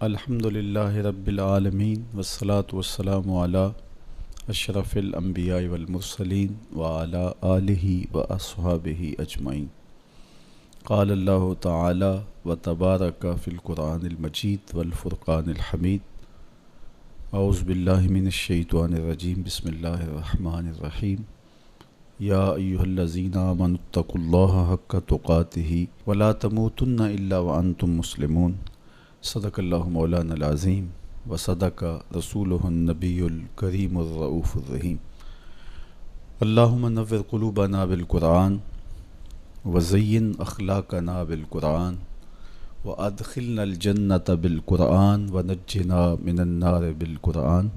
الحمد للہ رب العالمین والصلاة والسلام علی اشرف الانبیاء والمرسلین وعلی آلہ واصحابہ اجمعین۔ قال اللہ تعالی وتبارک فی القرآن المجید والفرقان الحمید۔ اعوذ باللہ من الشیطان الرجیم، بسم اللہ الرحمن الرحیم۔ یا ایہا الذین آمنوا اتقوا اللہ حق تقاتہ ولا تموتن الا وانتم مسلمون۔ صدق اللہ مولانا العظیم وصدق رسولہ النبی الکریم الرؤوف الرحیم۔ اللہم نور قلوبنا بالقرآن وزین اخلاقنا بالقرآن وادخلنا الجنة بالقرآن ونجنا من النار بالقرآن۔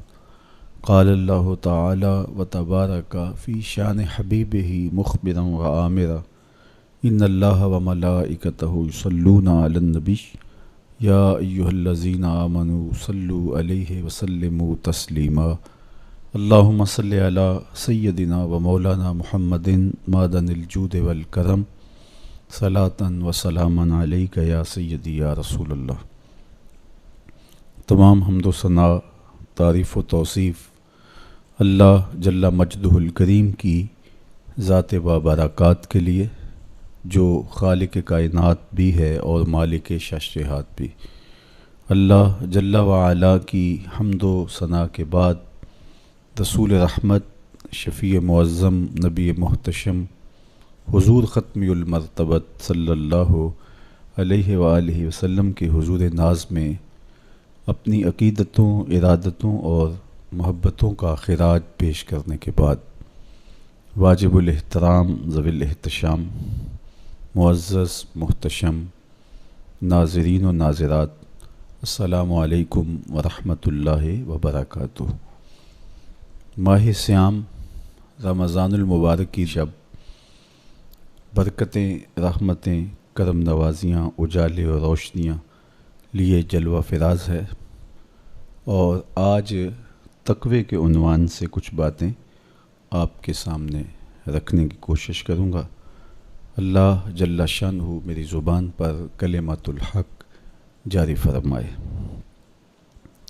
قال اللہ تعالی وتبارک فی شان حبیبہ مخبرا وآمرا ان اللہ وملائکتہ یصلون علی النبی یا ایہا الذین آمنوا صلوا علیہ وسلموا تسلیما۔ اللہم صلی علی سیدنا و مولانا محمد معدن الجود والکرم صلاۃ و سلاما علیک یا سیدی یا رسول اللہ۔ تمام حمد و ثنا، تعریف و توصیف اللہ جل مجدہ الکریم کی ذات بابرکات کے لیے، جو خالق کائنات بھی ہے اور مالک ششرہات بھی۔ اللہ جل وعلا کی حمد و ثنا کے بعد رسول رحمت، شفیع معظم، نبی محتشم، حضور ختمی المرتبت صلی اللہ علیہ وآلہ وسلم کے حضور ناز میں اپنی عقیدتوں، ارادتوں اور محبتوں کا خراج پیش کرنے کے بعد، واجب الاحترام ذوی الاحتشام، معزز محتشم ناظرین و ناظرات، السلام علیکم ورحمۃ اللہ وبرکاتہ۔ ماہ سیام رمضان المبارک کی شب برکتیں، رحمتیں، کرم نوازیاں، اجالے اور روشنیاں لیے جلوہ فراز ہے، اور آج تقوی کے عنوان سے کچھ باتیں آپ کے سامنے رکھنے کی کوشش کروں گا۔ اللہ جل شانہ میری زبان پر کلمۃ الحق جاری فرمائے۔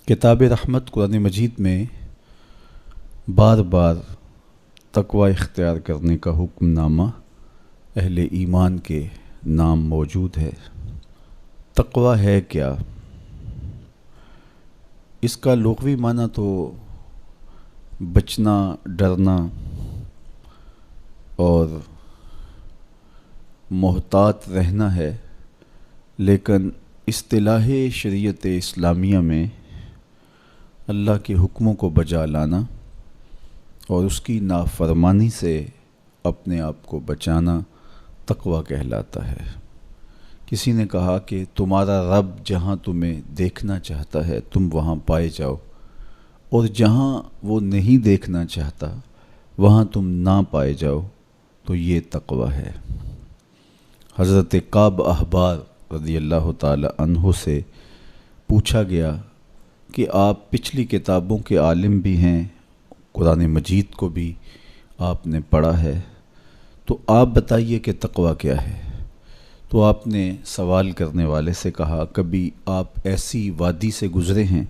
کتاب رحمت قرآن مجید میں بار بار تقوی اختیار کرنے کا حکم نامہ اہل ایمان کے نام موجود ہے۔ تقوی ہے کیا؟ اس کا لغوی معنی تو بچنا، ڈرنا اور محتاط رہنا ہے، لیکن اصطلاح شریعت اسلامیہ میں اللہ کے حکموں کو بجا لانا اور اس کی نافرمانی سے اپنے آپ کو بچانا تقوی کہلاتا ہے۔ کسی نے کہا کہ تمہارا رب جہاں تمہیں دیکھنا چاہتا ہے تم وہاں پائے جاؤ، اور جہاں وہ نہیں دیکھنا چاہتا وہاں تم نہ پائے جاؤ، تو یہ تقوی ہے۔ حضرت کعب احبار رضی اللہ تعالی عنہ سے پوچھا گیا کہ آپ پچھلی کتابوں کے عالم بھی ہیں، قرآن مجید کو بھی آپ نے پڑھا ہے، تو آپ بتائیے کہ تقوی کیا ہے؟ تو آپ نے سوال کرنے والے سے کہا، کبھی آپ ایسی وادی سے گزرے ہیں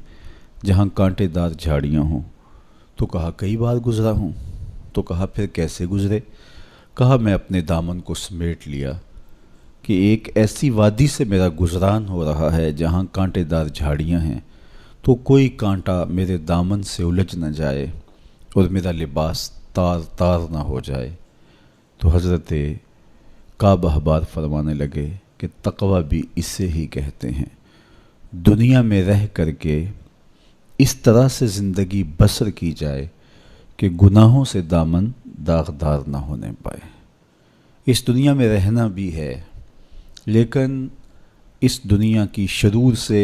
جہاں کانٹے دار جھاڑیاں ہوں؟ تو کہا کئی بار گزرا ہوں۔ تو کہا پھر کیسے گزرے؟ کہا میں اپنے دامن کو سمیٹ لیا کہ ایک ایسی وادی سے میرا گزران ہو رہا ہے جہاں کانٹے دار جھاڑیاں ہیں، تو کوئی کانٹا میرے دامن سے الجھ نہ جائے اور میرا لباس تار تار نہ ہو جائے۔ تو حضرت کعب احبار فرمانے لگے کہ تقوی بھی اسے ہی کہتے ہیں، دنیا میں رہ کر کے اس طرح سے زندگی بسر کی جائے کہ گناہوں سے دامن داغدار نہ ہونے پائے۔ اس دنیا میں رہنا بھی ہے، لیکن اس دنیا کی شرور سے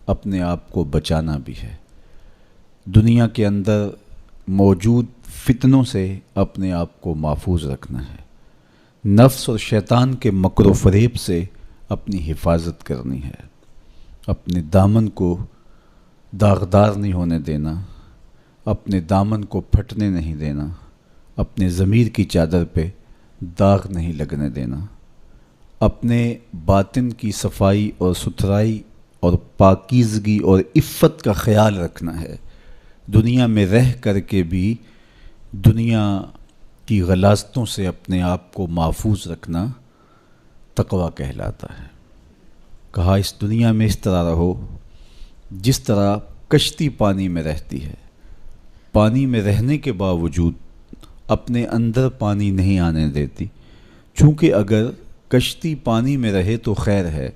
اپنے آپ کو بچانا بھی ہے۔ دنیا کے اندر موجود فتنوں سے اپنے آپ کو محفوظ رکھنا ہے، نفس اور شیطان کے مکر و فریب سے اپنی حفاظت کرنی ہے، اپنے دامن کو داغدار نہیں ہونے دینا، اپنے دامن کو پھٹنے نہیں دینا، اپنے ضمیر کی چادر پہ داغ نہیں لگنے دینا، اپنے باطن کی صفائی اور ستھرائی اور پاکیزگی اور عفت کا خیال رکھنا ہے۔ دنیا میں رہ کر کے بھی دنیا کی غلاظتوں سے اپنے آپ کو محفوظ رکھنا تقویٰ کہلاتا ہے۔ کہا اس دنیا میں اس طرح رہو جس طرح کشتی پانی میں رہتی ہے، پانی میں رہنے کے باوجود اپنے اندر پانی نہیں آنے دیتی، چونکہ اگر کشتی پانی میں رہے تو خیر ہے،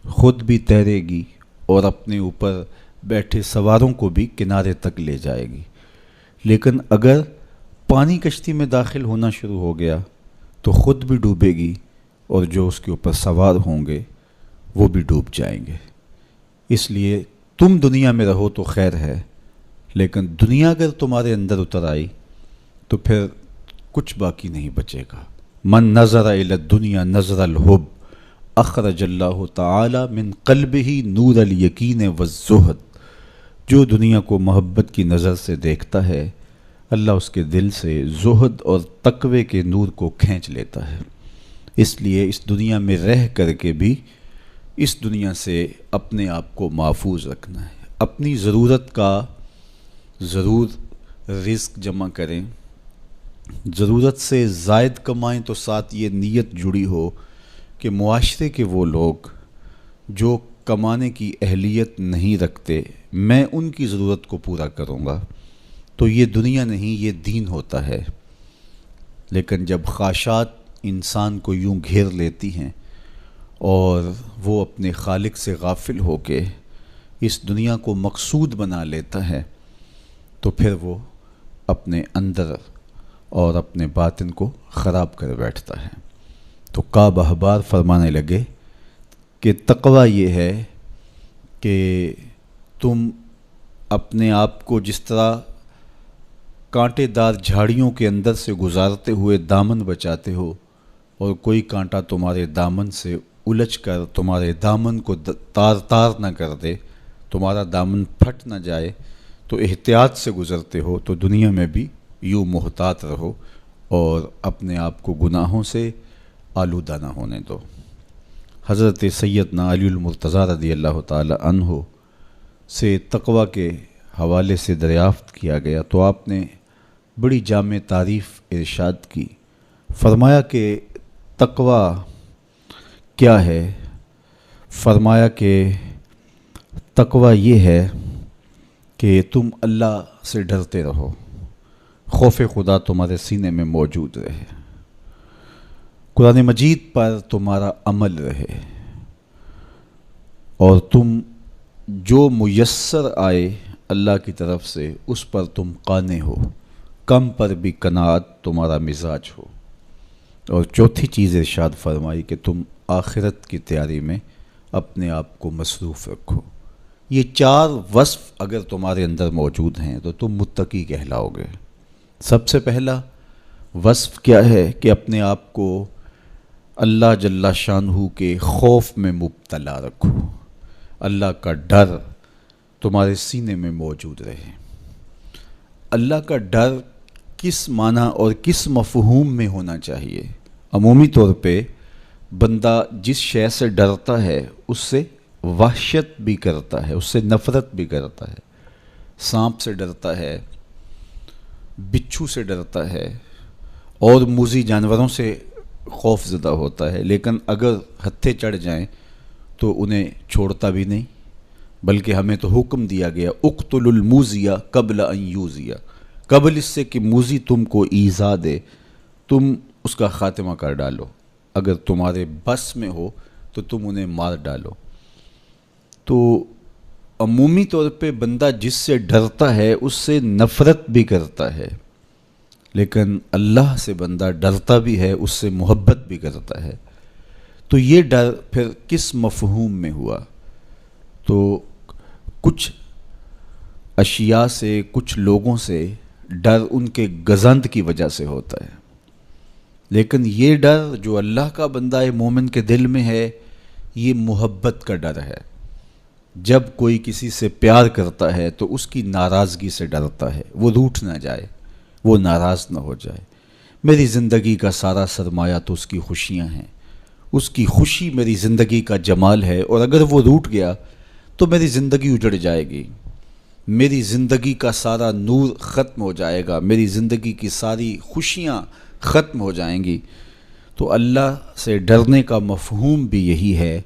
خود بھی تیرے گی اور اپنے اوپر بیٹھے سواروں کو بھی کنارے تک لے جائے گی، لیکن اگر پانی کشتی میں داخل ہونا شروع ہو گیا تو خود بھی ڈوبے گی اور جو اس کے اوپر سوار ہوں گے وہ بھی ڈوب جائیں گے۔ اس لیے تم دنیا میں رہو تو خیر ہے، لیکن دنیا اگر تمہارے اندر اتر آئی تو پھر کچھ باقی نہیں بچے گا۔ من نظر الی الدنیا نظر الحب اخرج اللہ تعالی من قلبہ نور الیقین والزہد۔ جو دنیا کو محبت کی نظر سے دیکھتا ہے، اللہ اس کے دل سے زہد اور تقوی کے نور کو کھینچ لیتا ہے۔ اس لیے اس دنیا میں رہ کر کے بھی اس دنیا سے اپنے آپ کو محفوظ رکھنا ہے۔ اپنی ضرورت کا ضرور رزق جمع کریں، ضرورت سے زائد کمائیں تو ساتھ یہ نیت جڑی ہو کہ معاشرے کے وہ لوگ جو کمانے کی اہلیت نہیں رکھتے میں ان کی ضرورت کو پورا کروں گا، تو یہ دنیا نہیں یہ دین ہوتا ہے۔ لیکن جب خواہشات انسان کو یوں گھیر لیتی ہیں اور وہ اپنے خالق سے غافل ہو کے اس دنیا کو مقصود بنا لیتا ہے تو پھر وہ اپنے اندر اور اپنے باطن کو خراب کر بیٹھتا ہے۔ تو کعب احبار فرمانے لگے کہ تقویٰ یہ ہے کہ تم اپنے آپ کو جس طرح کانٹے دار جھاڑیوں کے اندر سے گزارتے ہوئے دامن بچاتے ہو اور کوئی کانٹا تمہارے دامن سے الجھ کر تمہارے دامن کو تار تار نہ کر دے، تمہارا دامن پھٹ نہ جائے، تو احتیاط سے گزرتے ہو، تو دنیا میں بھی یوں محتاط رہو اور اپنے آپ کو گناہوں سے آلودہ نہ ہونے دو۔ حضرت سیدنا علی المرتضیٰ رضی اللہ تعالی عنہ سے تقویٰ کے حوالے سے دریافت کیا گیا تو آپ نے بڑی جامع تعریف ارشاد کی۔ فرمایا کہ تقویٰ کیا ہے؟ فرمایا کہ تقویٰ یہ ہے کہ تم اللہ سے ڈرتے رہو، خوف خدا تمہارے سینے میں موجود رہے، قرآن مجید پر تمہارا عمل رہے، اور تم جو میسر آئے اللہ کی طرف سے اس پر تم قانع ہو، کم پر بھی قناعت تمہارا مزاج ہو، اور چوتھی چیز ارشاد فرمائی کہ تم آخرت کی تیاری میں اپنے آپ کو مصروف رکھو۔ یہ چار وصف اگر تمہارے اندر موجود ہیں تو تم متقی کہلاؤ گے۔ سب سے پہلا وصف کیا ہے کہ اپنے آپ کو اللہ جل شانہ کے خوف میں مبتلا رکھو، اللہ کا ڈر تمہارے سینے میں موجود رہے۔ اللہ کا ڈر کس معنی اور کس مفہوم میں ہونا چاہیے؟ عمومی طور پہ بندہ جس شے سے ڈرتا ہے اس سے وحشت بھی کرتا ہے، اس سے نفرت بھی کرتا ہے۔ سانپ سے ڈرتا ہے، بچھو سے ڈرتا ہے اور موذی جانوروں سے خوف زدہ ہوتا ہے، لیکن اگر ہتھے چڑھ جائیں تو انہیں چھوڑتا بھی نہیں، بلکہ ہمیں تو حکم دیا گیا اقتلوا الموذی قبل ان یوذی، قبل اس سے کہ موذی تم کو ایذا دے تم اس کا خاتمہ کر ڈالو، اگر تمہارے بس میں ہو تو تم انہیں مار ڈالو۔ تو عمومی طور پہ بندہ جس سے ڈرتا ہے اس سے نفرت بھی کرتا ہے، لیکن اللہ سے بندہ ڈرتا بھی ہے، اس سے محبت بھی کرتا ہے۔ تو یہ ڈر پھر کس مفہوم میں ہوا؟ تو کچھ اشیاء سے، کچھ لوگوں سے ڈر ان کے گزند کی وجہ سے ہوتا ہے، لیکن یہ ڈر جو اللہ کا بندہ مومن کے دل میں ہے یہ محبت کا ڈر ہے۔ جب کوئی کسی سے پیار کرتا ہے تو اس کی ناراضگی سے ڈرتا ہے، وہ روٹھ نہ جائے، وہ ناراض نہ ہو جائے۔ میری زندگی کا سارا سرمایہ تو اس کی خوشیاں ہیں، اس کی خوشی میری زندگی کا جمال ہے، اور اگر وہ روٹھ گیا تو میری زندگی اجڑ جائے گی، میری زندگی کا سارا نور ختم ہو جائے گا، میری زندگی کی ساری خوشیاں ختم ہو جائیں گی۔ تو اللہ سے ڈرنے کا مفہوم بھی یہی ہے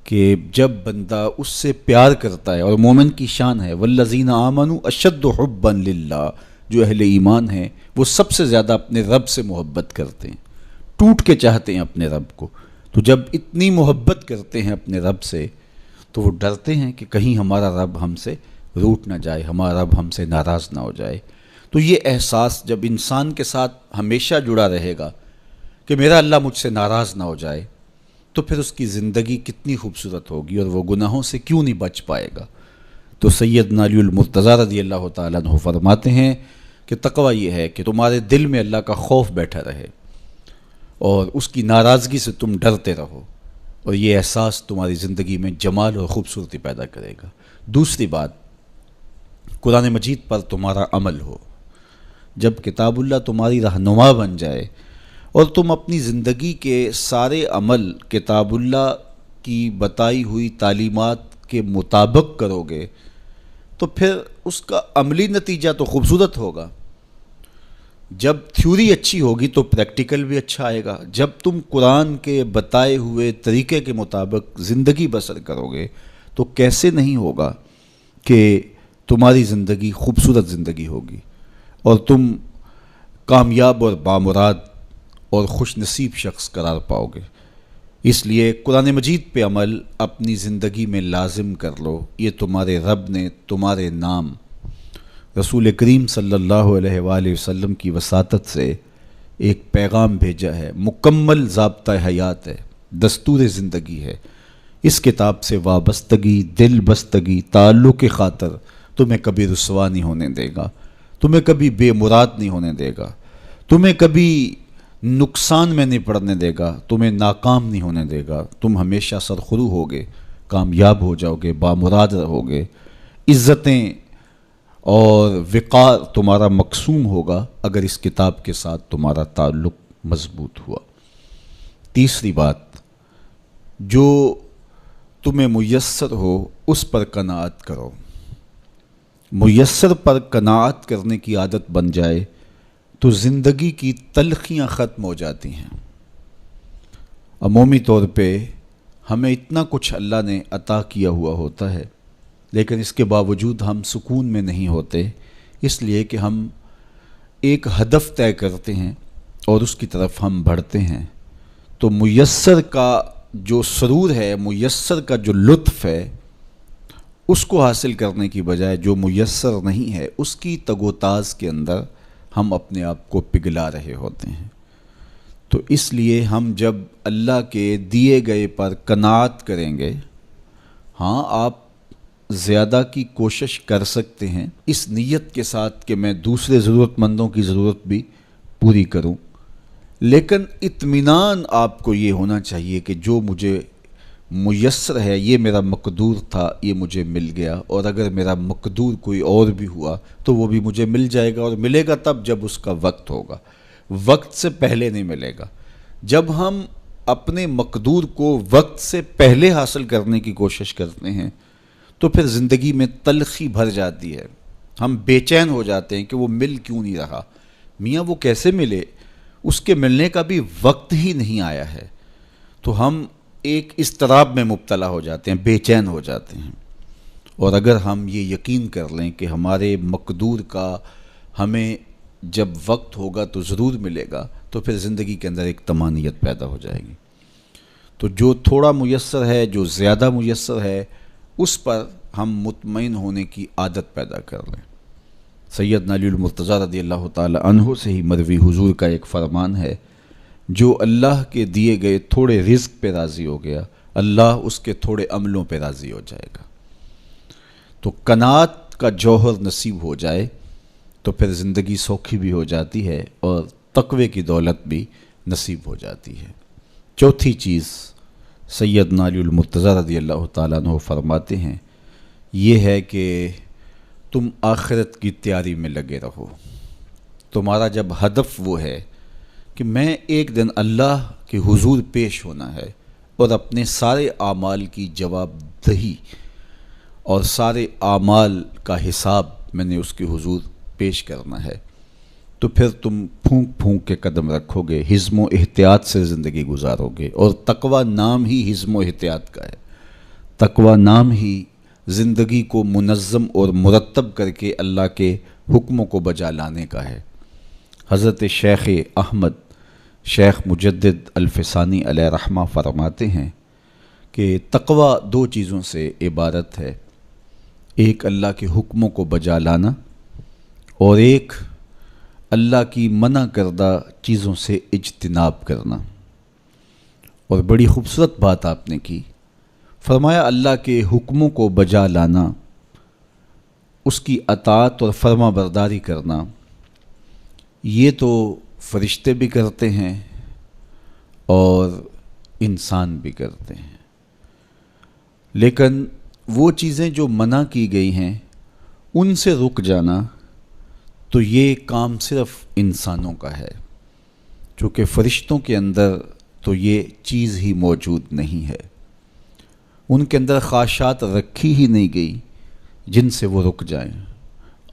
کہ جب بندہ اس سے پیار کرتا ہے، اور مومن کی شان ہے والذین آمنوا اشد حبا للہ، جو اہل ایمان ہیں وہ سب سے زیادہ اپنے رب سے محبت کرتے ہیں، ٹوٹ کے چاہتے ہیں اپنے رب کو۔ تو جب اتنی محبت کرتے ہیں اپنے رب سے تو وہ ڈرتے ہیں کہ کہیں ہمارا رب ہم سے روٹ نہ جائے، ہمارا رب ہم سے ناراض نہ ہو جائے۔ تو یہ احساس جب انسان کے ساتھ ہمیشہ جڑا رہے گا کہ میرا اللہ مجھ سے ناراض نہ ہو جائے، تو پھر اس کی زندگی کتنی خوبصورت ہوگی اور وہ گناہوں سے کیوں نہیں بچ پائے گا۔ تو سیدنا علی المرتضیٰ رضی اللہ تعالیٰ عنہ فرماتے ہیں کہ تقوی یہ ہے کہ تمہارے دل میں اللہ کا خوف بیٹھا رہے اور اس کی ناراضگی سے تم ڈرتے رہو، اور یہ احساس تمہاری زندگی میں جمال اور خوبصورتی پیدا کرے گا۔ دوسری بات، قرآن مجید پر تمہارا عمل ہو۔ جب کتاب اللہ تمہاری رہنما بن جائے اور تم اپنی زندگی کے سارے عمل کتاب اللہ کی بتائی ہوئی تعلیمات کے مطابق کرو گے تو پھر اس کا عملی نتیجہ تو خوبصورت ہوگا۔ جب تھیوری اچھی ہوگی تو پریکٹیکل بھی اچھا آئے گا۔ جب تم قرآن کے بتائے ہوئے طریقے کے مطابق زندگی بسر کرو گے تو کیسے نہیں ہوگا کہ تمہاری زندگی خوبصورت زندگی ہوگی اور تم کامیاب اور بامراد اور خوش نصیب شخص قرار پاؤ گے۔ اس لیے قرآن مجید پہ عمل اپنی زندگی میں لازم کر لو۔ یہ تمہارے رب نے تمہارے نام رسول کریم صلی اللہ علیہ وآلہ وسلم کی وساطت سے ایک پیغام بھیجا ہے، مکمل ضابطہ حیات ہے، دستور زندگی ہے۔ اس کتاب سے وابستگی، دل بستگی، تعلق کی خاطر تمہیں کبھی رسوا نہیں ہونے دے گا، تمہیں کبھی بے مراد نہیں ہونے دے گا، تمہیں کبھی نقصان میں نہیں پڑنے دے گا، تمہیں ناکام نہیں ہونے دے گا۔ تم ہمیشہ سرخرو ہوگے، کامیاب ہو جاؤ گے، بامراد رہو گے، عزتیں اور وقار تمہارا مقسوم ہوگا اگر اس کتاب کے ساتھ تمہارا تعلق مضبوط ہوا۔ تیسری بات، جو تمہیں میسر ہو اس پر قناعت کرو۔ میسر پر قناعت کرنے کی عادت بن جائے تو زندگی کی تلخیاں ختم ہو جاتی ہیں۔ عمومی طور پہ ہمیں اتنا کچھ اللہ نے عطا کیا ہوا ہوتا ہے، لیکن اس کے باوجود ہم سکون میں نہیں ہوتے، اس لیے کہ ہم ایک ہدف طے کرتے ہیں اور اس کی طرف ہم بڑھتے ہیں۔ تو میسر کا جو سرور ہے، میسر کا جو لطف ہے، اس کو حاصل کرنے کی بجائے جو میسر نہیں ہے اس کی تگ و تاز کے اندر ہم اپنے آپ کو پگھلا رہے ہوتے ہیں۔ تو اس لیے ہم جب اللہ کے دیے گئے پر قناعت کریں گے، ہاں آپ زیادہ کی کوشش کر سکتے ہیں اس نیت کے ساتھ کہ میں دوسرے ضرورت مندوں کی ضرورت بھی پوری کروں، لیکن اطمینان آپ کو یہ ہونا چاہیے کہ جو مجھے میسر ہے، یہ میرا مقدور تھا، یہ مجھے مل گیا، اور اگر میرا مقدور کوئی اور بھی ہوا تو وہ بھی مجھے مل جائے گا، اور ملے گا تب جب اس کا وقت ہوگا، وقت سے پہلے نہیں ملے گا۔ جب ہم اپنے مقدور کو وقت سے پہلے حاصل کرنے کی کوشش کرتے ہیں تو پھر زندگی میں تلخی بھر جاتی ہے، ہم بے چین ہو جاتے ہیں کہ وہ مل کیوں نہیں رہا، میاں وہ کیسے ملے، اس کے ملنے کا بھی وقت ہی نہیں آیا ہے۔ تو ہم ایک اضطراب میں مبتلا ہو جاتے ہیں، بے چین ہو جاتے ہیں۔ اور اگر ہم یہ یقین کر لیں کہ ہمارے مقدور کا ہمیں جب وقت ہوگا تو ضرور ملے گا، تو پھر زندگی کے اندر ایک طمانینت پیدا ہو جائے گی۔ تو جو تھوڑا میسر ہے، جو زیادہ میسر ہے، اس پر ہم مطمئن ہونے کی عادت پیدا کر لیں۔ سیدنا علی المرتضیٰ رضی اللہ تعالی عنہ سے ہی مروی حضور کا ایک فرمان ہے، جو اللہ کے دیے گئے تھوڑے رزق پہ راضی ہو گیا، اللہ اس کے تھوڑے عملوں پہ راضی ہو جائے گا۔ تو قناعت کا جوہر نصیب ہو جائے تو پھر زندگی سوکھی بھی ہو جاتی ہے اور تقوی کی دولت بھی نصیب ہو جاتی ہے۔ چوتھی چیز سیدنا علی المرتضیٰ رضی اللہ تعالیٰ عنہ فرماتے ہیں، یہ ہے کہ تم آخرت کی تیاری میں لگے رہو۔ تمہارا جب ہدف وہ ہے کہ میں ایک دن اللہ کے حضور پیش ہونا ہے اور اپنے سارے اعمال کی جواب دہی اور سارے اعمال کا حساب میں نے اس کے حضور پیش کرنا ہے، تو پھر تم پھونک پھونک کے قدم رکھو گے، حزم و احتیاط سے زندگی گزارو گے۔ اور تقوی نام ہی حزم و احتیاط کا ہے، تقوی نام ہی زندگی کو منظم اور مرتب کر کے اللہ کے حکموں کو بجا لانے کا ہے۔ حضرت شیخ احمد شیخ مجدد الفسانی علیہ رحمہ فرماتے ہیں کہ تقوی دو چیزوں سے عبارت ہے، ایک اللہ کے حکموں کو بجا لانا اور ایک اللہ کی منع کردہ چیزوں سے اجتناب کرنا۔ اور بڑی خوبصورت بات آپ نے کی، فرمایا اللہ کے حکموں کو بجا لانا، اس کی اطاعت اور فرما برداری کرنا، یہ تو فرشتے بھی کرتے ہیں اور انسان بھی کرتے ہیں، لیکن وہ چیزیں جو منع کی گئی ہیں ان سے رک جانا تو یہ کام صرف انسانوں کا ہے، چونکہ فرشتوں کے اندر تو یہ چیز ہی موجود نہیں ہے، ان کے اندر خواہشات رکھی ہی نہیں گئی جن سے وہ رک جائیں،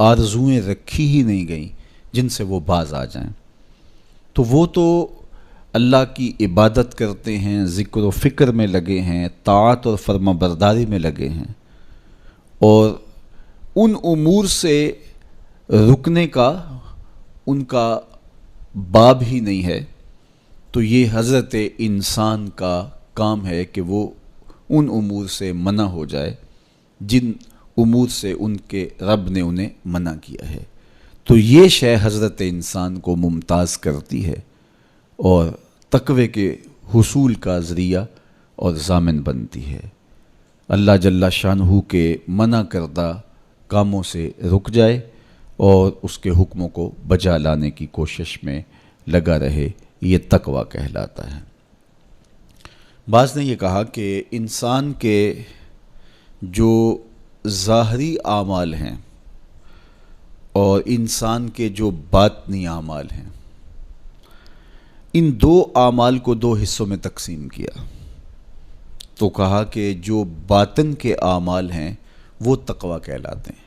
آرزوئیں رکھی ہی نہیں گئیں جن سے وہ باز آ جائیں۔ تو وہ تو اللہ کی عبادت کرتے ہیں، ذکر و فکر میں لگے ہیں، طاعت اور فرما برداری میں لگے ہیں، اور ان امور سے رکنے کا ان کا باب ہی نہیں ہے، تو یہ حضرت انسان کا کام ہے کہ وہ ان امور سے منع ہو جائے جن امور سے ان کے رب نے انہیں منع کیا ہے۔ تو یہ شے حضرت انسان کو ممتاز کرتی ہے اور تقوی کے حصول کا ذریعہ اور ضامن بنتی ہے۔ اللہ جل شانہ کے منع کردہ کاموں سے رک جائے اور اس کے حکموں کو بجا لانے کی کوشش میں لگا رہے، یہ تقوی کہلاتا ہے۔ بعض نے یہ کہا کہ انسان کے جو ظاہری اعمال ہیں اور انسان کے جو باطنی اعمال ہیں، ان دو اعمال کو دو حصوں میں تقسیم کیا، تو کہا کہ جو باطن کے اعمال ہیں وہ تقوی کہلاتے ہیں۔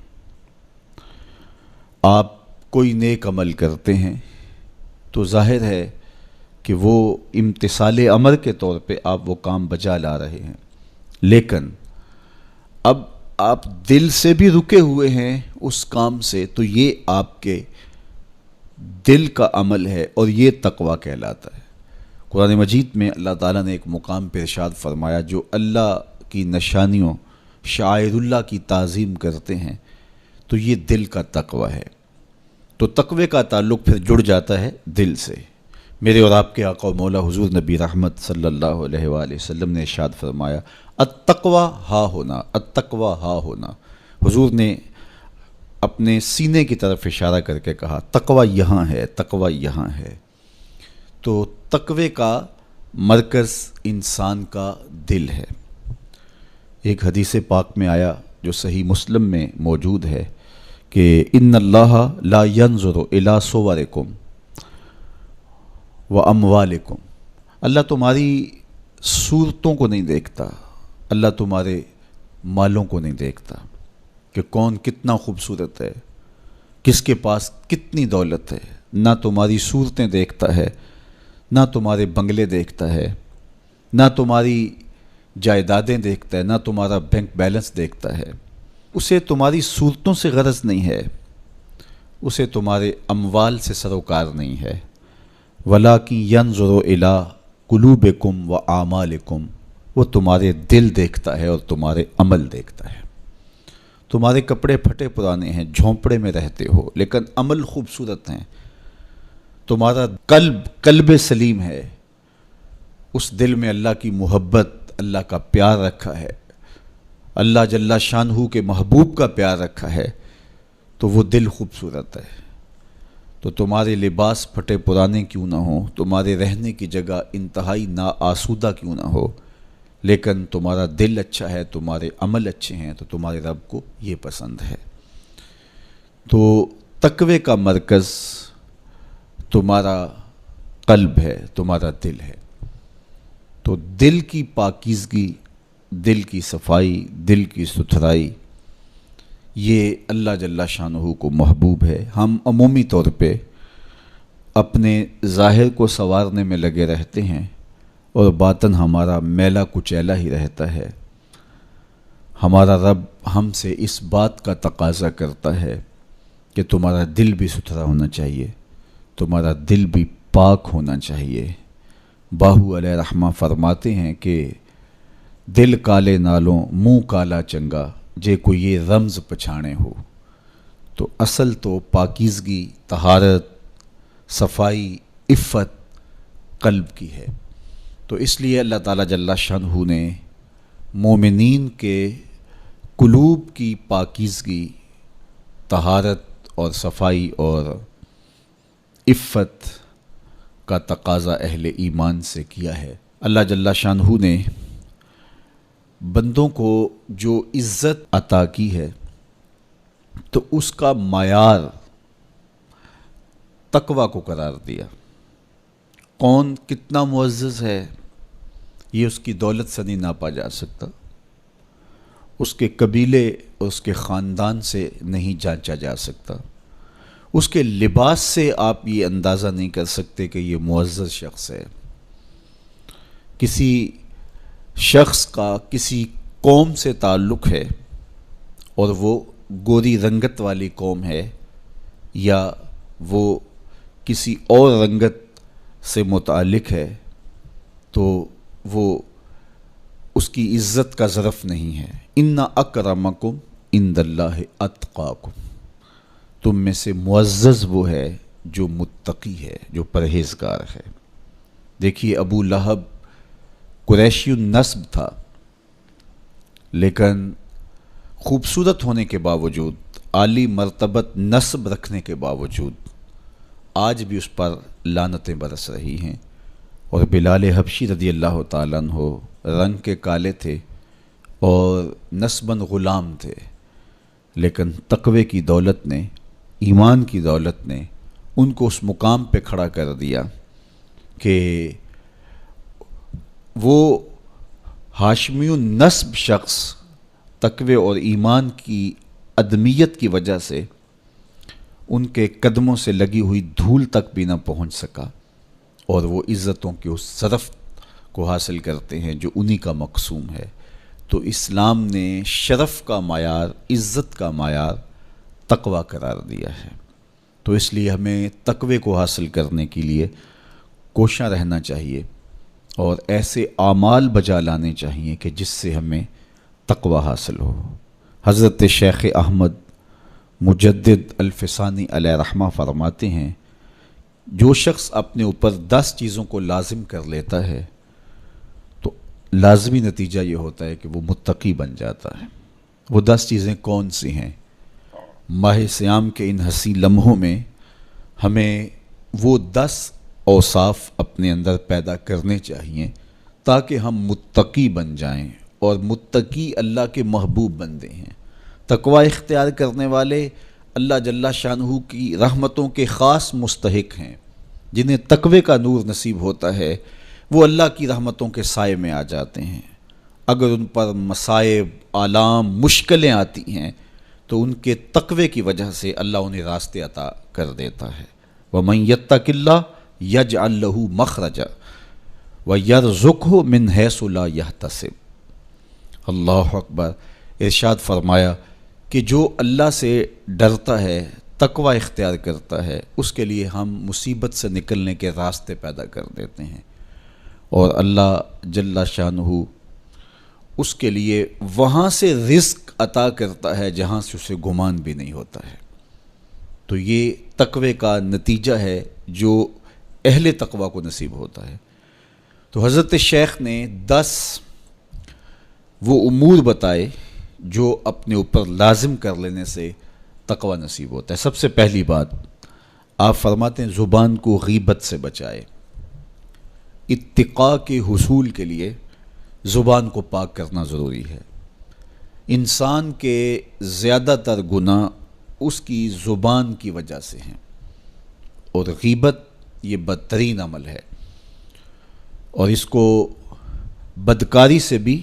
آپ کوئی نیک عمل کرتے ہیں تو ظاہر ہے کہ وہ امتثال امر کے طور پہ آپ وہ کام بجا لا رہے ہیں، لیکن اب آپ دل سے بھی رکے ہوئے ہیں اس کام سے، تو یہ آپ کے دل کا عمل ہے اور یہ تقوی کہلاتا ہے۔ قرآن مجید میں اللہ تعالیٰ نے ایک مقام پہ ارشاد فرمایا، جو اللہ کی نشانیوں شعائر اللہ کی تعظیم کرتے ہیں تو یہ دل کا تقوی ہے۔ تو تقوی کا تعلق پھر جڑ جاتا ہے دل سے۔ میرے اور آپ کے آقا و مولا حضور نبی رحمت صلی اللہ علیہ وآلہ وسلم نے ارشاد فرمایا، التقوی ہا ہونا، التقوی ہا ہونا۔ حضور نے اپنے سینے کی طرف اشارہ کر کے کہا تقوی یہاں ہے، تقوی یہاں ہے۔ تو تقوی کا مرکز انسان کا دل ہے۔ ایک حدیث پاک میں آیا جو صحیح مسلم میں موجود ہے کہ ان اللہ لا ينظر الى صورکم واموالکم، اللہ تمہاری صورتوں کو نہیں دیکھتا، اللہ تمہارے مالوں کو نہیں دیکھتا کہ کون کتنا خوبصورت ہے، کس کے پاس کتنی دولت ہے، نہ تمہاری صورتیں دیکھتا ہے، نہ تمہارے بنگلے دیکھتا ہے، نہ تمہاری جائیدادیں دیکھتا ہے، نہ تمہارا بینک بیلنس دیکھتا ہے۔ اسے تمہاری صورتوں سے غرض نہیں ہے، اسے تمہارے اموال سے سروکار نہیں ہے، وَلَٰكِن يَنظُرُ إِلَىٰ قُلُوبِكُمْ وَأَعْمَالِكُمْ، وہ تمہارے دل دیکھتا ہے اور تمہارے عمل دیکھتا ہے۔ تمہارے کپڑے پھٹے پرانے ہیں، جھونپڑے میں رہتے ہو، لیکن عمل خوبصورت ہیں، تمہارا قلب سلیم ہے، اس دل میں اللہ کی محبت، اللہ کا پیار رکھا ہے، اللہ جل شانہ کے محبوب کا پیار رکھا ہے، تو وہ دل خوبصورت ہے۔ تو تمہارے لباس پھٹے پرانے کیوں نہ ہوں، تمہارے رہنے کی جگہ انتہائی ناآسودہ کیوں نہ ہو، لیکن تمہارا دل اچھا ہے، تمہارے عمل اچھے ہیں، تو تمہارے رب کو یہ پسند ہے۔ تو تقوی کا مرکز تمہارا قلب ہے، تمہارا دل ہے۔ تو دل کی پاکیزگی، دل کی صفائی، دل کی ستھرائی یہ اللہ جل شانہ کو محبوب ہے۔ ہم عمومی طور پہ اپنے ظاہر کو سنوارنے میں لگے رہتے ہیں اور باطن ہمارا میلا کچیلا ہی رہتا ہے۔ ہمارا رب ہم سے اس بات کا تقاضا کرتا ہے کہ تمہارا دل بھی ستھرا ہونا چاہیے، تمہارا دل بھی پاک ہونا چاہیے۔ باہو علیہ رحمہ فرماتے ہیں کہ دل کالے نالوں منہ کالا چنگا، جے کوئی یہ رمز پچھانے ہو۔ تو اصل تو پاکیزگی، طہارت، صفائی، عفت قلب کی ہے۔ تو اس لیے اللہ تعالیٰ جل شانہ نے مومنین کے قلوب کی پاکیزگی، طہارت اور صفائی اور عفت کا تقاضا اہل ایمان سے کیا ہے۔ اللہ جل شانہ نے بندوں کو جو عزت عطا کی ہے تو اس کا معیار تقویٰ کو قرار دیا۔ کون کتنا معزز ہے یہ اس کی دولت سے نہیں ناپا جا سکتا، اس کے قبیلے اور اس کے خاندان سے نہیں جانچا جا سکتا، اس کے لباس سے آپ یہ اندازہ نہیں کر سکتے کہ یہ معزز شخص ہے۔ کسی شخص کا کسی قوم سے تعلق ہے اور وہ گوری رنگت والی قوم ہے یا وہ کسی اور رنگت سے متعلق ہے تو وہ اس کی عزت کا ظرف نہیں ہے۔ ان اکرمکم عند اللہ اتقاکم، تم میں سے معزز وہ ہے جو متقی ہے، جو پرہیزگار ہے۔ دیکھیے ابو لہب قریشی النسب تھا، لیکن خوبصورت ہونے کے باوجود، عالی مرتبت نسب رکھنے کے باوجود آج بھی اس پر لعنتیں برس رہی ہیں۔ اور بلال حبشی رضی اللہ تعالیٰ عنہ رنگ کے کالے تھے اور نسباً غلام تھے، لیکن تقوی کی دولت نے، ایمان کی دولت نے ان کو اس مقام پہ کھڑا کر دیا کہ وہ ہاشمی النسب شخص تقوی اور ایمان کی عدمیت کی وجہ سے ان کے قدموں سے لگی ہوئی دھول تک بھی نہ پہنچ سکا، اور وہ عزتوں کے اس شرف کو حاصل کرتے ہیں جو انہی کا مقسوم ہے۔ تو اسلام نے شرف کا معیار، عزت کا معیار تقوی قرار دیا ہے۔ تو اس لیے ہمیں تقوی کو حاصل کرنے کے لیے کوشاں رہنا چاہیے اور ایسے اعمال بجا لانے چاہیے کہ جس سے ہمیں تقوی حاصل ہو۔ حضرت شیخ احمد مجدد الفسانی علیہ رحمہ فرماتے ہیں، جو شخص اپنے اوپر 10 چیزوں کو لازم کر لیتا ہے تو لازمی نتیجہ یہ ہوتا ہے کہ وہ متقی بن جاتا ہے۔ وہ 10 چیزیں کون سی ہیں؟ ماہ صیام کے ان حسین لمحوں میں ہمیں وہ 10 اوصاف اپنے اندر پیدا کرنے چاہیے تاکہ ہم متقی بن جائیں، اور متقی اللہ کے محبوب بندے ہیں۔ تقوی اختیار کرنے والے اللہ جل شانہ کی رحمتوں کے خاص مستحق ہیں۔ جنہیں تقوی کا نور نصیب ہوتا ہے وہ اللہ کی رحمتوں کے سائے میں آ جاتے ہیں۔ اگر ان پر مصائب، آلام، مشکلیں آتی ہیں تو ان کے تقوی کی وجہ سے اللہ انہیں راستے عطا کر دیتا ہے۔ وَمَن يَتَّقِ اللَّهَ يَجْعَل لَّهُ مَخْرَجًا وَيَرْزُقْهُ مِنْ حَيْثُ لَا يَحْتَسِبُ۔ اللہ اکبر۔ ارشاد فرمایا کہ جو اللہ سے ڈرتا ہے، تقوی اختیار کرتا ہے، اس کے لیے ہم مصیبت سے نکلنے کے راستے پیدا کر دیتے ہیں، اور اللہ جل شانہ اس کے لیے وہاں سے رزق عطا کرتا ہے جہاں سے اسے گمان بھی نہیں ہوتا ہے۔ تو یہ تقوی کا نتیجہ ہے جو اہل تقوی کو نصیب ہوتا ہے۔ تو حضرت شیخ نے 10 وہ امور بتائے جو اپنے اوپر لازم کر لینے سے تقوی نصیب ہوتا ہے۔ سب سے پہلی بات آپ فرماتے ہیں زبان کو غیبت سے بچائے۔ اتقاء کے حصول کے لیے زبان کو پاک کرنا ضروری ہے۔ انسان کے زیادہ تر گناہ اس کی زبان کی وجہ سے ہیں، اور غیبت یہ بدترین عمل ہے، اور اس کو بدکاری سے بھی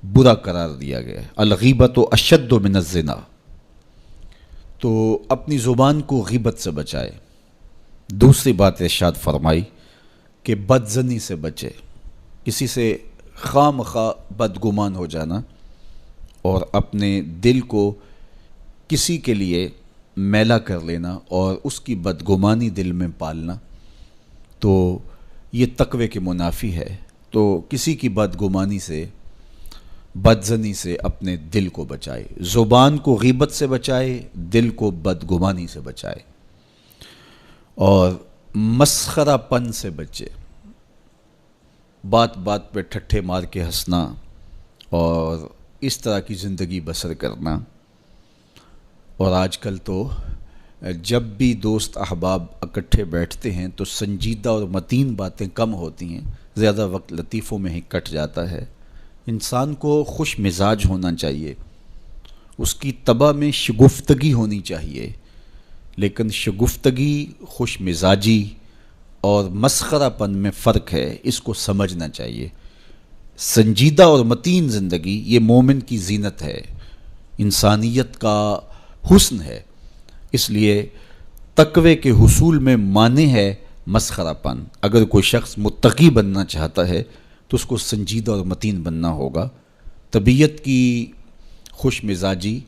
برا قرار دیا گیا ہے۔ الغیبت اشد من الزنا، تو اپنی زبان کو غیبت سے بچائے۔ دوسری بات ارشاد فرمائی کہ بدظنی سے بچے، کسی سے خواہ مخواہ بدگمان ہو جانا اور اپنے دل کو کسی کے لیے میلا کر لینا اور اس کی بدگمانی دل میں پالنا، تو یہ تقوی کے منافی ہے۔ تو کسی کی بدگمانی سے، بدظنی سے اپنے دل کو بچائے، زبان کو غیبت سے بچائے، دل کو بدگمانی سے بچائے، اور مسخرہ پن سے بچے، بات بات پہ ٹھٹھے مار کے ہنسنا اور اس طرح کی زندگی بسر کرنا۔ اور آج کل تو جب بھی دوست احباب اکٹھے بیٹھتے ہیں تو سنجیدہ اور متین باتیں کم ہوتی ہیں، زیادہ وقت لطیفوں میں ہی کٹ جاتا ہے۔ انسان کو خوش مزاج ہونا چاہیے، اس کی طبع میں شگفتگی ہونی چاہیے، لیکن شگفتگی، خوش مزاجی اور مسخرہ پن میں فرق ہے، اس کو سمجھنا چاہیے۔ سنجیدہ اور متین زندگی یہ مومن کی زینت ہے، انسانیت کا حسن ہے۔ اس لیے تقوی کے حصول میں مانع ہے مسخرہ پن۔ اگر کوئی شخص متقی بننا چاہتا ہے تو اس کو سنجیدہ اور متین بننا ہوگا۔ طبیعت کی خوش مزاجی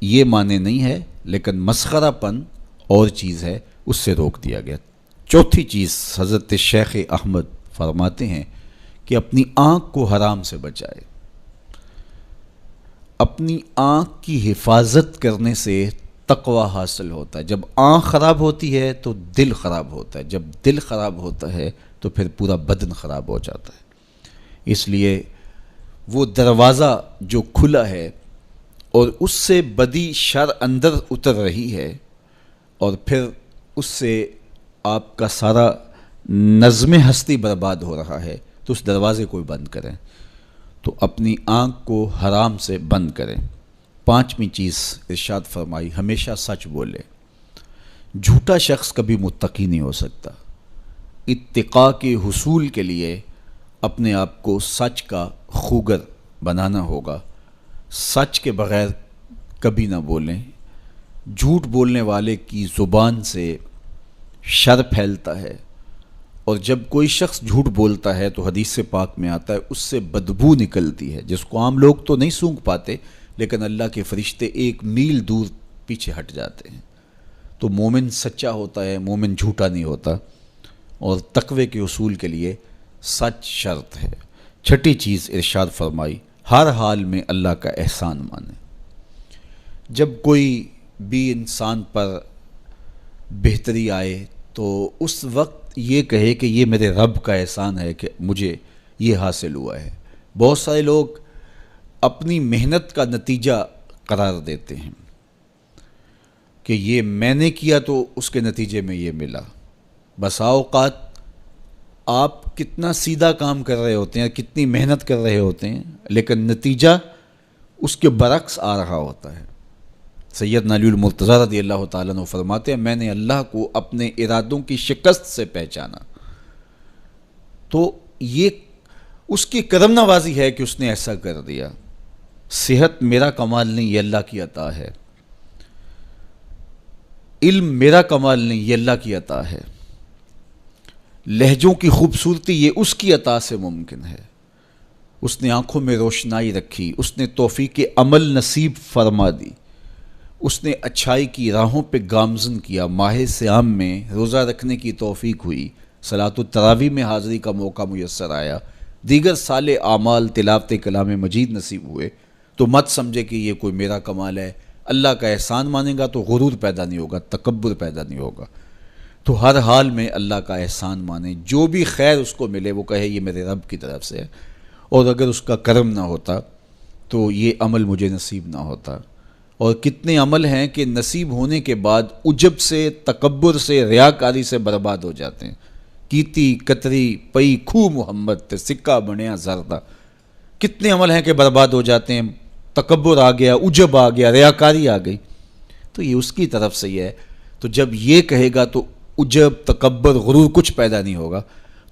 یہ معنی نہیں ہے، لیکن مسخرہ پن اور چیز ہے، اس سے روک دیا گیا۔ چوتھی چیز حضرت شیخ احمد فرماتے ہیں کہ اپنی آنکھ کو حرام سے بچائے۔ اپنی آنکھ کی حفاظت کرنے سے تقوی حاصل ہوتا ہے۔ جب آنکھ خراب ہوتی ہے تو دل خراب ہوتا ہے، جب دل خراب ہوتا ہے تو پھر پورا بدن خراب ہو جاتا ہے۔ اس لیے وہ دروازہ جو کھلا ہے اور اس سے بدی شر اندر اتر رہی ہے اور پھر اس سے آپ کا سارا نظم ہستی برباد ہو رہا ہے، تو اس دروازے کو بند کریں، تو اپنی آنکھ کو حرام سے بند کریں۔ پانچویں چیز ارشاد فرمائی، ہمیشہ سچ بولے۔ جھوٹا شخص کبھی متقی نہیں ہو سکتا۔ اتقاء کے حصول کے لیے اپنے آپ کو سچ کا خوگر بنانا ہوگا۔ سچ کے بغیر کبھی نہ بولیں۔ جھوٹ بولنے والے کی زبان سے شر پھیلتا ہے، اور جب کوئی شخص جھوٹ بولتا ہے تو حدیث پاک میں آتا ہے اس سے بدبو نکلتی ہے، جس کو عام لوگ تو نہیں سونگھ پاتے، لیکن اللہ کے فرشتے 1 میل دور پیچھے ہٹ جاتے ہیں۔ تو مومن سچا ہوتا ہے، مومن جھوٹا نہیں ہوتا، اور تقوی کے اصول کے لیے سچ شرط ہے۔ چھٹی چیز ارشاد فرمائی، ہر حال میں اللہ کا احسان مانے۔ جب کوئی بھی انسان پر بہتری آئے تو اس وقت یہ کہے کہ یہ میرے رب کا احسان ہے کہ مجھے یہ حاصل ہوا ہے۔ بہت سارے لوگ اپنی محنت کا نتیجہ قرار دیتے ہیں کہ یہ میں نے کیا تو اس کے نتیجے میں یہ ملا۔ بسا اوقات آپ کتنا سیدھا کام کر رہے ہوتے ہیں، کتنی محنت کر رہے ہوتے ہیں، لیکن نتیجہ اس کے برعکس آ رہا ہوتا ہے۔ سیدنا علی المرتضیٰ رضی اللہ تعالیٰ عنہ فرماتے ہیں، میں نے اللہ کو اپنے ارادوں کی شکست سے پہچانا، تو یہ اس کی کرم نوازی ہے کہ اس نے ایسا کر دیا۔ صحت میرا کمال نہیں، یہ اللہ کی عطا ہے۔ علم میرا کمال نہیں، یہ اللہ کی عطا ہے۔ لہجوں کی خوبصورتی یہ اس کی عطا سے ممکن ہے۔ اس نے آنکھوں میں روشنائی رکھی، اس نے توفیق عمل نصیب فرما دی، اس نے اچھائی کی راہوں پہ گامزن کیا۔ ماہ صیام میں روزہ رکھنے کی توفیق ہوئی، صلاۃ التراویح میں حاضری کا موقع میسر آیا، دیگر صالح اعمال تلاوت کلام مجید نصیب ہوئے، تو مت سمجھے کہ یہ کوئی میرا کمال ہے۔ اللہ کا احسان مانے گا تو غرور پیدا نہیں ہوگا، تکبر پیدا نہیں ہوگا۔ تو ہر حال میں اللہ کا احسان مانے، جو بھی خیر اس کو ملے وہ کہے یہ میرے رب کی طرف سے ہے، اور اگر اس کا کرم نہ ہوتا تو یہ عمل مجھے نصیب نہ ہوتا۔ اور کتنے عمل ہیں کہ نصیب ہونے کے بعد عجب سے، تکبر سے، ریاکاری سے برباد ہو جاتے ہیں۔ کیتی کتری پئی کھو محمد تے سکہ بنیا زردہ، کتنے عمل ہیں کہ برباد ہو جاتے ہیں، تکبر آ گیا، عجب آ گیا، ریاکاری آ گئی، تو یہ اس کی طرف سے ہی ہے۔ تو جب یہ کہے گا تو عجب، تکبر، غرور کچھ پیدا نہیں ہوگا،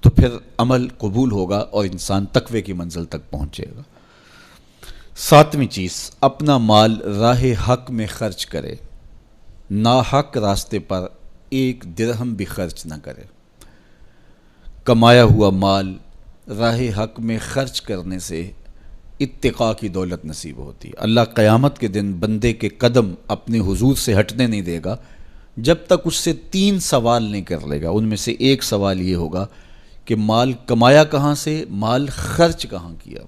تو پھر عمل قبول ہوگا اور انسان تقوی کی منزل تک پہنچے گا۔ ساتویں چیز، اپنا مال راہ حق میں خرچ کرے۔ ناحق راستے پر ایک درہم بھی خرچ نہ کرے۔ کمایا ہوا مال راہ حق میں خرچ کرنے سے اتقاء کی دولت نصیب ہوتی ہے۔ اللہ قیامت کے دن بندے کے قدم اپنے حضور سے ہٹنے نہیں دے گا جب تک اس سے 3 سوال نہیں کر لے گا۔ ان میں سے ایک سوال یہ ہوگا کہ مال کمایا کہاں سے، مال خرچ کہاں کیا۔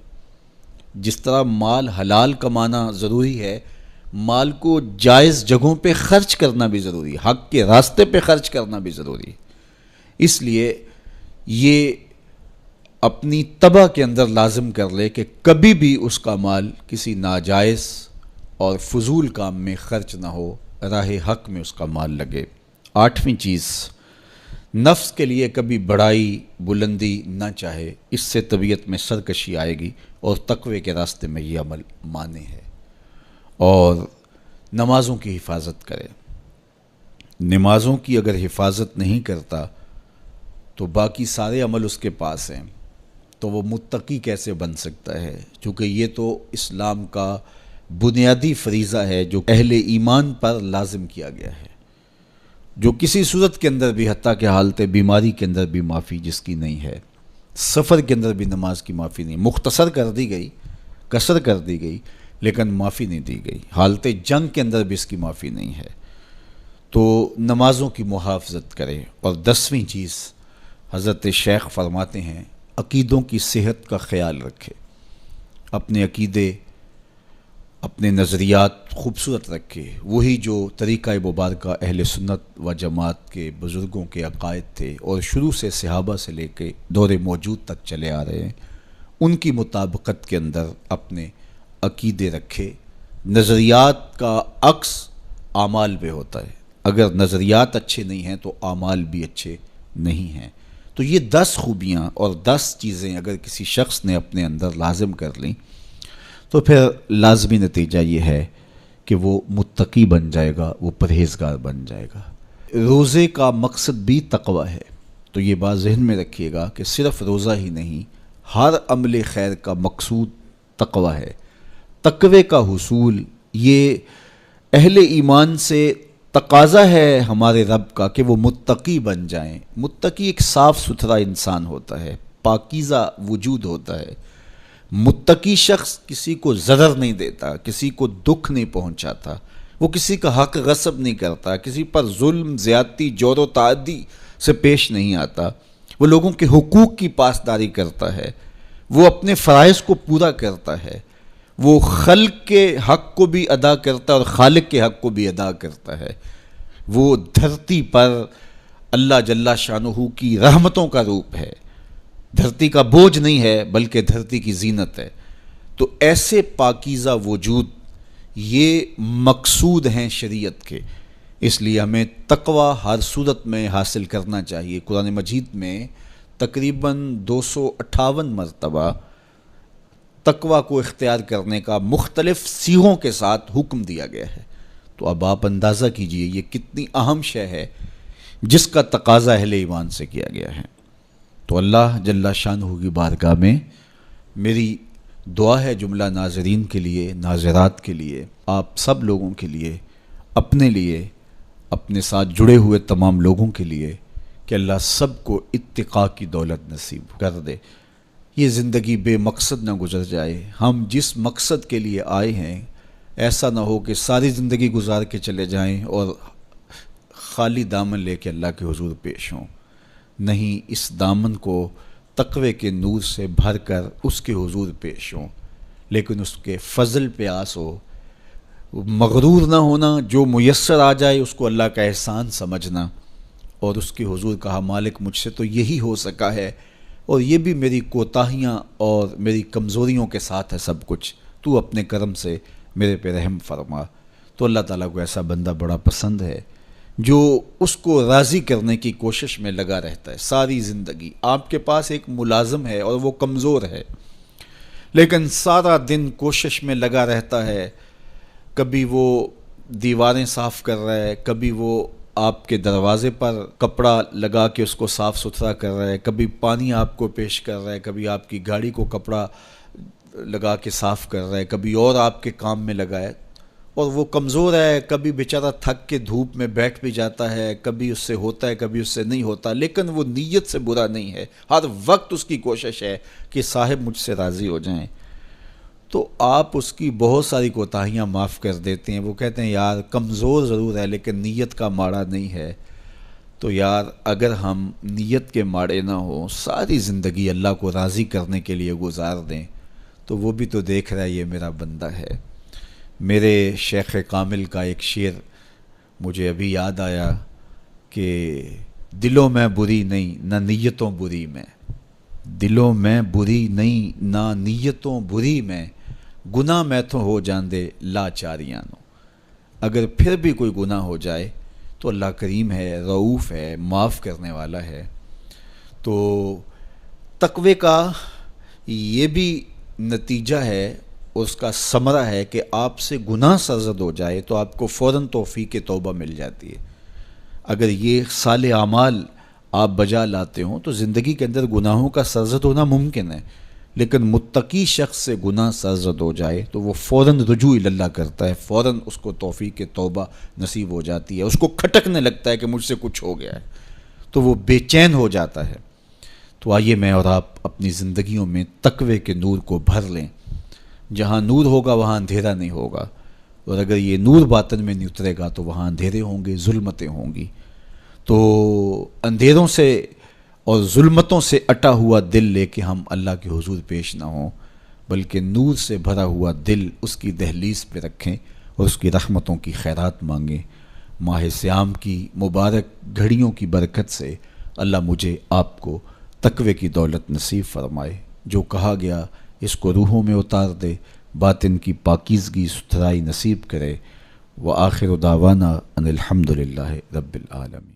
جس طرح مال حلال کمانا ضروری ہے، مال کو جائز جگہوں پہ خرچ کرنا بھی ضروری ہے، حق کے راستے پہ خرچ کرنا بھی ضروری ہے۔ اس لیے یہ اپنی طبع کے اندر لازم کر لے کہ کبھی بھی اس کا مال کسی ناجائز اور فضول کام میں خرچ نہ ہو، راہ حق میں اس کا مال لگے۔ 8ویں چیز، نفس کے لیے کبھی بڑائی بلندی نہ چاہے، اس سے طبیعت میں سرکشی آئے گی اور تقوی کے راستے میں یہ عمل مانے ہے۔ اور نمازوں کی حفاظت کرے۔ نمازوں کی اگر حفاظت نہیں کرتا تو باقی سارے عمل اس کے پاس ہیں، تو وہ متقی کیسے بن سکتا ہے؟ چونکہ یہ تو اسلام کا بنیادی فریضہ ہے جو اہل ایمان پر لازم کیا گیا ہے، جو کسی صورت کے اندر بھی، حتیٰ کہ حالت بیماری کے اندر بھی معافی جس کی نہیں ہے، سفر کے اندر بھی نماز کی معافی نہیں، مختصر کر دی گئی، قصر کر دی گئی، لیکن معافی نہیں دی گئی، حالت جنگ کے اندر بھی اس کی معافی نہیں ہے۔ تو نمازوں کی محافظت کرے۔ اور 10ویں چیز، حضرت شیخ فرماتے ہیں عقیدوں کی صحت کا خیال رکھے، اپنے عقیدے اپنے نظریات خوبصورت رکھے، وہی جو طریقہ مبارکہ اہل سنت و جماعت کے بزرگوں کے عقائد تھے اور شروع سے صحابہ سے لے کے دور موجود تک چلے آ رہے ہیں، ان کی مطابقت کے اندر اپنے عقیدے رکھے۔ نظریات کا عکس اعمال پہ ہوتا ہے، اگر نظریات اچھے نہیں ہیں تو اعمال بھی اچھے نہیں ہیں۔ تو یہ 10 خوبیاں اور 10 چیزیں اگر کسی شخص نے اپنے اندر لازم کر لیں تو پھر لازمی نتیجہ یہ ہے کہ وہ متقی بن جائے گا، وہ پرہیزگار بن جائے گا۔ روزے کا مقصد بھی تقوی ہے، تو یہ بات ذہن میں رکھیے گا کہ صرف روزہ ہی نہیں، ہر عمل خیر کا مقصود تقوی ہے۔ تقوی کا حصول یہ اہل ایمان سے تقاضا ہے ہمارے رب کا کہ وہ متقی بن جائیں۔ متقی ایک صاف ستھرا انسان ہوتا ہے، پاکیزہ وجود ہوتا ہے۔ متقی شخص کسی کو ضرر نہیں دیتا، کسی کو دکھ نہیں پہنچاتا، وہ کسی کا حق غصب نہیں کرتا، کسی پر ظلم، زیادتی، جور و تعدی سے پیش نہیں آتا، وہ لوگوں کے حقوق کی پاسداری کرتا ہے، وہ اپنے فرائض کو پورا کرتا ہے، وہ خلق کے حق کو بھی ادا کرتا ہے اور خالق کے حق کو بھی ادا کرتا ہے، وہ دھرتی پر اللہ جل شانہ کی رحمتوں کا روپ ہے، دھرتی کا بوجھ نہیں ہے بلکہ دھرتی کی زینت ہے۔ تو ایسے پاکیزہ وجود یہ مقصود ہیں شریعت کے، اس لیے ہمیں تقوی ہر صورت میں حاصل کرنا چاہیے۔ قرآن مجید میں تقریباً 258 مرتبہ تقوی کو اختیار کرنے کا مختلف صیغوں کے ساتھ حکم دیا گیا ہے۔ تو اب آپ اندازہ کیجئے یہ کتنی اہم شے ہے جس کا تقاضا اہل ایمان سے کیا گیا ہے۔ تو اللہ جل شانہ کی بارگاہ میں میری دعا ہے جملہ ناظرین کے لیے، ناظرات کے لیے، آپ سب لوگوں کے لیے، اپنے لیے، اپنے ساتھ جڑے ہوئے تمام لوگوں کے لیے کہ اللہ سب کو اتقاء کی دولت نصیب کر دے۔ یہ زندگی بے مقصد نہ گزر جائے۔ ہم جس مقصد کے لیے آئے ہیں ایسا نہ ہو کہ ساری زندگی گزار کے چلے جائیں اور خالی دامن لے کے اللہ کے حضور پیش ہوں۔ نہیں، اس دامن کو تقوی کے نور سے بھر کر اس کے حضور پیش ہوں، لیکن اس کے فضل پہ آس ہو، مغرور نہ ہونا، جو میسر آ جائے اس کو اللہ کا احسان سمجھنا، اور اس کے حضور کہا مالک مجھ سے تو یہی ہو سکا ہے، اور یہ بھی میری کوتاہیاں اور میری کمزوریوں کے ساتھ ہے سب کچھ، تو اپنے کرم سے میرے پہ رحم فرما۔ تو اللہ تعالیٰ کو ایسا بندہ بڑا پسند ہے جو اس کو راضی کرنے کی کوشش میں لگا رہتا ہے ساری زندگی۔ آپ کے پاس ایک ملازم ہے اور وہ کمزور ہے، لیکن سارا دن کوشش میں لگا رہتا ہے، کبھی وہ دیواریں صاف کر رہا ہے، کبھی وہ آپ کے دروازے پر کپڑا لگا کے اس کو صاف ستھرا کر رہا ہے، کبھی پانی آپ کو پیش کر رہا ہے، کبھی آپ کی گاڑی کو کپڑا لگا کے صاف کر رہا ہے، کبھی اور آپ کے کام میں لگا ہے، اور وہ کمزور ہے، کبھی بیچارہ تھک کے دھوپ میں بیٹھ بھی جاتا ہے، کبھی اس سے ہوتا ہے کبھی اس سے نہیں ہوتا، لیکن وہ نیت سے برا نہیں ہے، ہر وقت اس کی کوشش ہے کہ صاحب مجھ سے راضی ہو جائیں، تو آپ اس کی بہت ساری کوتاہیاں معاف کر دیتے ہیں۔ وہ کہتے ہیں یار کمزور ضرور ہے لیکن نیت کا ماڑا نہیں ہے۔ تو یار اگر ہم نیت کے ماڑے نہ ہوں، ساری زندگی اللہ کو راضی کرنے کے لیے گزار دیں، تو وہ بھی تو دیکھ رہا ہے یہ میرا بندہ ہے۔ میرے شیخ کامل کا ایک شعر مجھے ابھی یاد آیا کہ دلوں میں بری نہیں نہ نیتوں بری میں، دلوں میں بری نہیں نہ نیتوں بری میں، گناہ میں تو ہو جاندے لاچاریاں نو۔ اگر پھر بھی کوئی گناہ ہو جائے تو اللہ کریم ہے، رؤوف ہے، معاف کرنے والا ہے۔ تو تقوی کا یہ بھی نتیجہ ہے، اس کا ثمرہ ہے کہ آپ سے گناہ سرزد ہو جائے تو آپ کو فوراً توفیق توبہ مل جاتی ہے۔ اگر یہ صالح اعمال آپ بجا لاتے ہوں تو زندگی کے اندر گناہوں کا سرزد ہونا ممکن ہے، لیکن متقی شخص سے گناہ سرزد ہو جائے تو وہ فوراً رجوع اللہ کرتا ہے، فوراً اس کو توفیق توبہ نصیب ہو جاتی ہے، اس کو کھٹکنے لگتا ہے کہ مجھ سے کچھ ہو گیا ہے، تو وہ بے چین ہو جاتا ہے۔ تو آئیے میں اور آپ اپنی زندگیوں میں تقوی کے نور کو بھر لیں۔ جہاں نور ہوگا وہاں اندھیرا نہیں ہوگا، اور اگر یہ نور باطن میں نہیں اترے گا تو وہاں اندھیرے ہوں گے، ظلمتیں ہوں گی۔ تو اندھیروں سے اور ظلمتوں سے اٹا ہوا دل لے کے ہم اللہ کے حضور پیش نہ ہوں، بلکہ نور سے بھرا ہوا دل اس کی دہلیز پہ رکھیں اور اس کی رحمتوں کی خیرات مانگیں۔ ماہ سیام کی مبارک گھڑیوں کی برکت سے اللہ مجھے آپ کو تقوی کی دولت نصیب فرمائے۔ جو کہا گیا اس کو روحوں میں اتار دے، باطن کی پاکیزگی ستھرائی نصیب کرے۔ وآخر دعوانا ان الحمدللہ رب العالمین۔